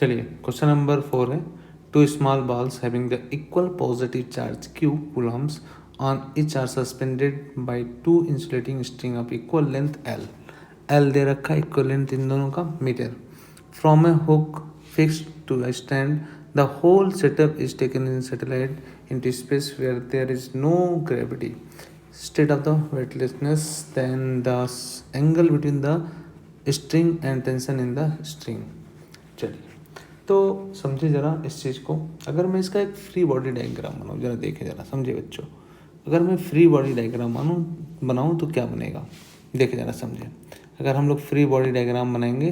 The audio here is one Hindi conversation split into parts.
चलिए क्वेश्चन नंबर 4 है, two small balls having the equal positive charge q coulombs on each are suspended by two insulating string of equal length l दे रखा है, equal length इन दोनों का metre, from a hook fixed to a stand, the whole setup is taken in satellite into space where there is no gravity, state of the weightlessness, then the angle between the string and tension in the string। चलिए तो समझे ज़रा इस चीज़ को। अगर मैं इसका एक फ्री बॉडी डायग्राम बनाऊँ, ज़रा देखें, ज़रा समझे बच्चों। अगर मैं फ्री बॉडी डायग्राम बनाऊँ तो क्या बनेगा, देखें ज़रा समझे। अगर हम लोग फ्री बॉडी डायग्राम बनाएंगे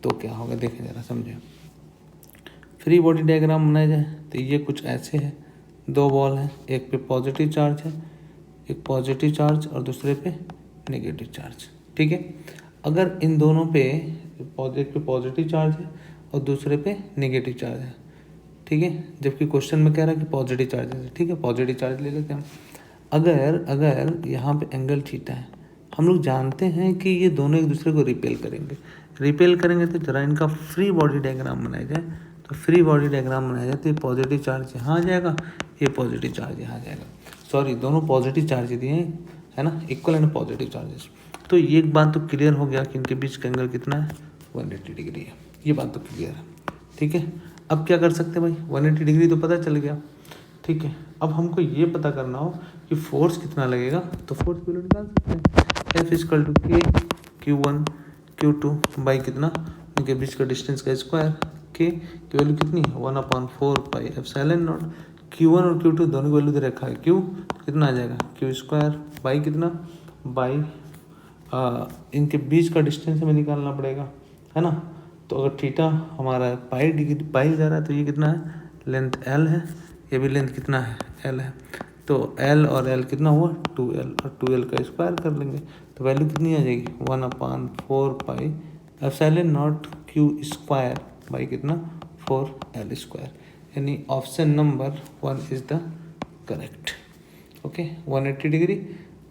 तो क्या होगा, देखें ज़रा समझे। फ्री बॉडी डायग्राम बनाया जाए तो ये कुछ ऐसे है, दो बॉल हैं, एक पे पॉजिटिव चार्ज है, एक पॉजिटिव चार्ज और दूसरे पे नेगेटिव चार्ज, ठीक है। अगर इन दोनों पे एक पे पॉजिटिव चार्ज है और दूसरे पे नेगेटिव चार्ज है, ठीक है, जबकि क्वेश्चन में कह रहा है कि पॉजिटिव चार्ज है, ठीक है, पॉजिटिव चार्ज ले लेते हैं। अगर यहाँ पे एंगल थीटा है, हम लोग जानते हैं कि ये दोनों एक दूसरे को रिपेल करेंगे तो जरा इनका फ्री बॉडी डायग्राम बनाया जाए। तो फ्री बॉडी डायग्राम बनाया जाए तो ये पॉजिटिव चार्ज यहाँ आ जाएगा, ये पॉजिटिव चार्ज यहाँ आ जाएगा। सॉरी, दोनों पॉजिटिव चार्ज दिए हैं, है ना, इक्वल एंड पॉजिटिव चार्जेस। तो ये एक बात तो क्लियर हो गया कि इनके बीच का एंगल कितना है, 180 डिग्री है। ये बात तो क्लियर है, ठीक है। अब क्या कर सकते हैं भाई, 180 डिग्री तो पता चल गया, ठीक है। अब हमको ये पता करना हो कि फोर्स कितना लगेगा, तो फोर्स वैल्यू निकाल सकते हैं। F इक्वल टू के Q1 Q2 बाई कितना, इनके बीच का डिस्टेंस का स्क्वायर, के की वैल्यू कितनी है 1/4 पाई एप्सिलॉन नॉट। Q1 और Q2 दोनों की वैल्यू दे रखा है, Q कितना आ जाएगा, Q स्क्वायर बाई कितना, बाई इनके बीच का डिस्टेंस हमें निकालना पड़ेगा, है ना। तो अगर थीटा हमारा पाई डिग्री जा रहा है तो ये कितना है, लेंथ L है, ये भी लेंथ कितना है, L है। तो L और L कितना हुआ 2L, और 2L का स्क्वायर कर लेंगे तो वैल्यू कितनी आ जाएगी 1/4 pi epsilon not Q square by कितना 4L स्क्वायर। यानी option number 1 is the correct. Okay, 180 degree,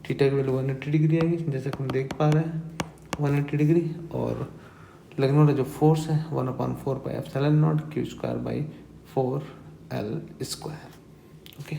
theta की वैल्यू 180 डिग्री आएगी, जैसे कि हम देख पा रहे हैं 180 डिग्री, और लगने वाला जो फोर्स है 1/4 pi epsilon not Q square by 4L square. Okay.